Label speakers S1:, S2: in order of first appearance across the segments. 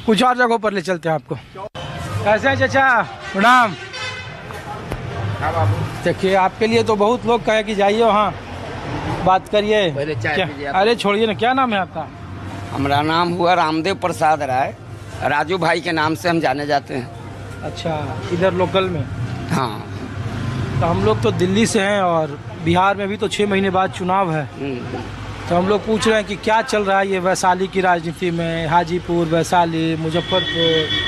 S1: कुछ और जगहों पर ले चलते हैं आपको। कैसे हैं चाचा? प्रणाम। देखिए आपके लिए तो बहुत लोग कहे कि जाइए वहाँ बात करिए। अरे छोड़िए ना, क्या नाम है आपका?
S2: हमारा नाम हुआ रामदेव प्रसाद राय, राजू भाई के नाम से हम जाने जाते हैं।
S1: अच्छा, इधर लोकल में?
S2: हाँ।
S1: तो हम लोग तो दिल्ली से हैं और बिहार में भी तो 6 महीने बाद चुनाव है, तो हम लोग पूछ रहे हैं कि क्या चल रहा है ये वैशाली की राजनीति में, हाजीपुर, वैशाली, मुजफ्फरपुर।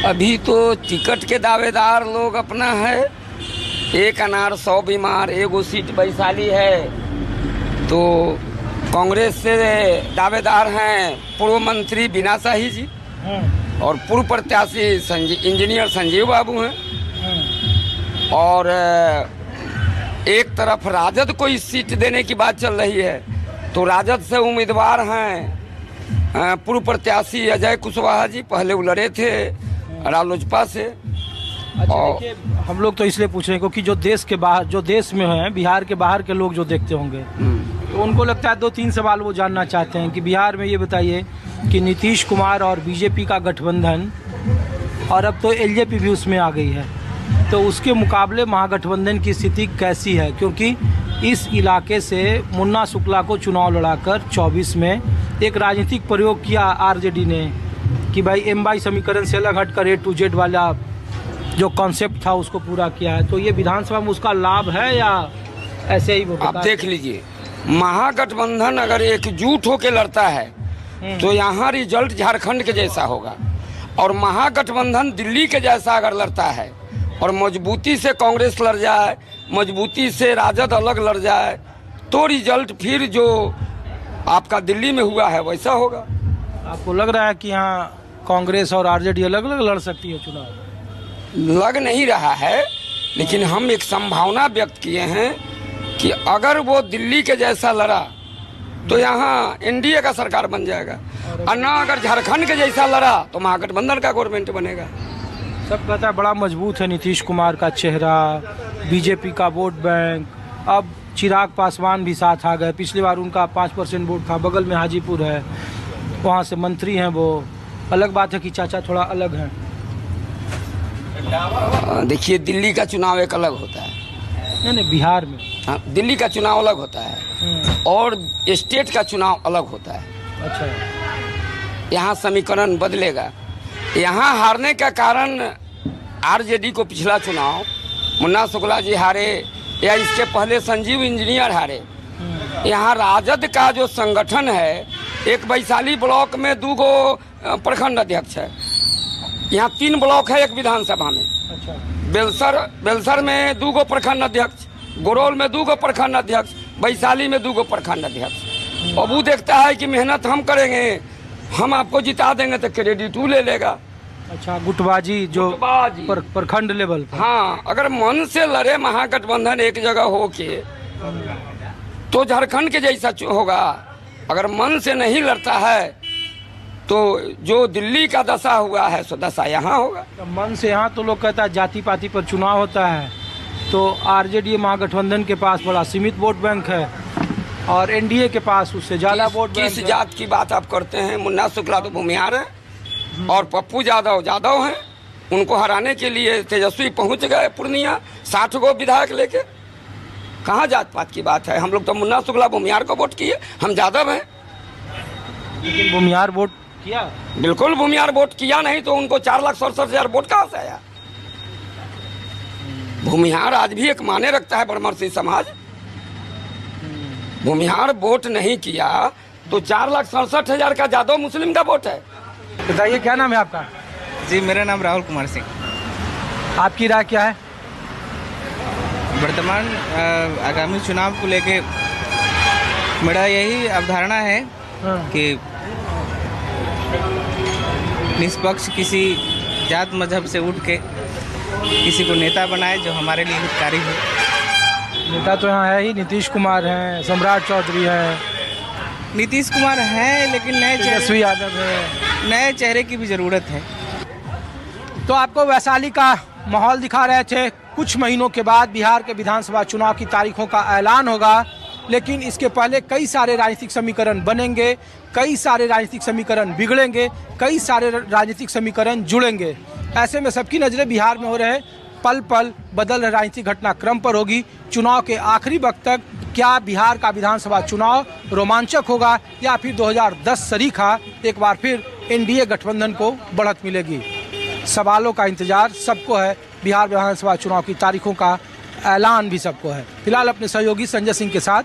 S2: अभी तो टिकट के दावेदार लोग अपना है, एक अनार 100 बीमार, एगो सीट वैशाली है। तो कांग्रेस से दावेदार हैं पूर्व मंत्री बीना शाही जी और पूर्व प्रत्याशी इंजीनियर संजीव बाबू हैं। और एक तरफ राजद को इस सीट देने की बात चल रही है, तो राजद से उम्मीदवार हैं पूर्व प्रत्याशी अजय कुशवाहा जी, पहले वो लड़े थे रालोजपा से।
S1: अच्छा, हम लोग तो इसलिए पूछ रहे हैं क्योंकि जो देश के बाहर, जो देश में हैं, बिहार के बाहर के लोग जो देखते होंगे तो उनको लगता है 2-3 सवाल वो जानना चाहते हैं कि बिहार में ये बताइए कि नीतीश कुमार और बीजेपी का गठबंधन, और अब तो एलजेपी भी उसमें आ गई है, तो उसके मुकाबले महागठबंधन की स्थिति कैसी है? क्योंकि इस इलाके से मुन्ना शुक्ला को चुनाव लड़ाकर 24 में एक राजनीतिक प्रयोग किया आरजेडी ने कि भाई एमवाई समीकरण से अलग हटकर A to Z वाला जो कॉन्सेप्ट था उसको पूरा किया है। तो ये विधानसभा में उसका लाभ है या ऐसे ही वो?
S2: आप देख लीजिए, महागठबंधन अगर एकजुट होकर लड़ता है तो यहाँ रिजल्ट झारखंड के जैसा होगा, और महागठबंधन दिल्ली के जैसा अगर लड़ता है और मजबूती से कांग्रेस लड़ जाए, मजबूती से राजद अलग लड़ जाए, तो रिजल्ट फिर जो आपका दिल्ली में हुआ है वैसा होगा।
S1: आपको लग रहा है कि यहाँ कांग्रेस और आरजेडी अलग अलग लड़ सकती है चुनाव?
S2: लग नहीं रहा है, लेकिन हम एक संभावना व्यक्त किए हैं कि अगर वो दिल्ली के जैसा लड़ा तो यहाँ एनडीए का सरकार बन जाएगा, और ना अगर झारखंड के जैसा लड़ा तो महागठबंधन का गवर्नमेंट बनेगा।
S1: सब कहता है बड़ा मजबूत है नीतीश कुमार का चेहरा, बीजेपी का वोट बैंक। अब चिराग पासवान भी साथ आ गए, पिछली बार उनका 5% वोट था, बगल में हाजीपुर है, वहाँ से मंत्री हैं वो। अलग बात है कि चाचा थोड़ा अलग हैं।
S2: देखिए, दिल्ली का चुनाव एक अलग होता है।
S1: नहीं, बिहार में।
S2: हाँ, दिल्ली का चुनाव अलग होता है और स्टेट का चुनाव अलग होता है।
S1: अच्छा,
S2: यहाँ समीकरण बदलेगा। यहाँ हारने का कारण आरजेडी को पिछला चुनाव मुन्ना शुक्ला जी हारे या इसके पहले संजीव इंजीनियर हारे। यहाँ राजद का जो संगठन है, एक वैशाली ब्लॉक में 2 गो प्रखंड अध्यक्ष है, यहाँ 3 ब्लॉक है एक विधानसभा में। अच्छा। बेलसर में 2 गो प्रखंड अध्यक्ष, गोरौल में 2 गो प्रखंड अध्यक्ष, वैशाली में 2 गो प्रखंड अध्यक्ष। अब वो देखता है कि मेहनत हम करेंगे, हम आपको जिता देंगे तो क्रेडिट वो ले लेगा।
S1: अच्छा, गुटबाजी जो प्रखंड लेवल पर। हाँ,
S2: अगर मन से लड़े महागठबंधन एक जगह हो के तो झारखंड के जैसा होगा। अगर मन से नहीं लड़ता है तो जो दिल्ली का दशा हुआ है सो दशा यहाँ होगा।
S1: मन से यहाँ तो लोग कहता है जाति पाति पर चुनाव होता है, तो आरजेडी महागठबंधन के पास बड़ा सीमित वोट बैंक है और एनडीए के पास उससे ज़्यादा वोट बैंक है।
S2: किस जात की बात आप करते हैं? मुन्ना शुक्ला तो भूमिहार है और पप्पू यादव हैं। उनको हराने के लिए तेजस्वी पहुंच गए पूर्णिया 60 गो विधायक लेके। कहाँ जात पात की बात है? हम लोग तो मुन्ना शुक्ला भूमिहार को वोट किए, हम यादव हैं।
S1: लेकिन भूमिहार वोट किया?
S2: बिल्कुल भूमिहार वोट किया, नहीं तो उनको 4,67,000 वोट कहाँ से आया? भूमिहार आज भी एक माने रखता है ब्रह्मर्षि समाज। भूमिहार वोट नहीं किया तो 4,67,000 का यादव मुस्लिम का वोट है।
S1: बताइए, क्या नाम है आपका?
S3: जी, मेरा नाम राहुल कुमार सिंह।
S1: आपकी राय क्या है?
S3: वर्तमान आगामी चुनाव को लेके मेरा यही अवधारणा है कि निष्पक्ष किसी जात मजहब से उठ के किसी को नेता बनाए जो हमारे लिए हितकारी हो।
S1: नेता तो यहाँ है ही, नीतीश कुमार हैं, सम्राट चौधरी हैं।
S3: नीतीश कुमार हैं, लेकिन
S1: तेजस्वी यादव है,
S3: नए चेहरे की भी ज़रूरत है।
S1: तो आपको वैशाली का माहौल दिखा रहे थे। कुछ महीनों के बाद बिहार के विधानसभा चुनाव की तारीखों का ऐलान होगा लेकिन इसके पहले कई सारे राजनीतिक समीकरण बनेंगे, कई सारे राजनीतिक समीकरण बिगड़ेंगे, कई सारे राजनीतिक समीकरण जुड़ेंगे। ऐसे में सबकी नज़रें बिहार में हो रहे पल पल बदल रहे राजनीतिक घटनाक्रम पर होगी। चुनाव के आखिरी वक्त तक क्या बिहार का विधानसभा चुनाव रोमांचक होगा या फिर 2010 सरीखा एक बार फिर एनडीए गठबंधन को बढ़त मिलेगी? सवालों का इंतजार सबको है। बिहार विधानसभा चुनाव की तारीखों का ऐलान भी सबको है। फिलहाल अपने सहयोगी संजय सिंह के साथ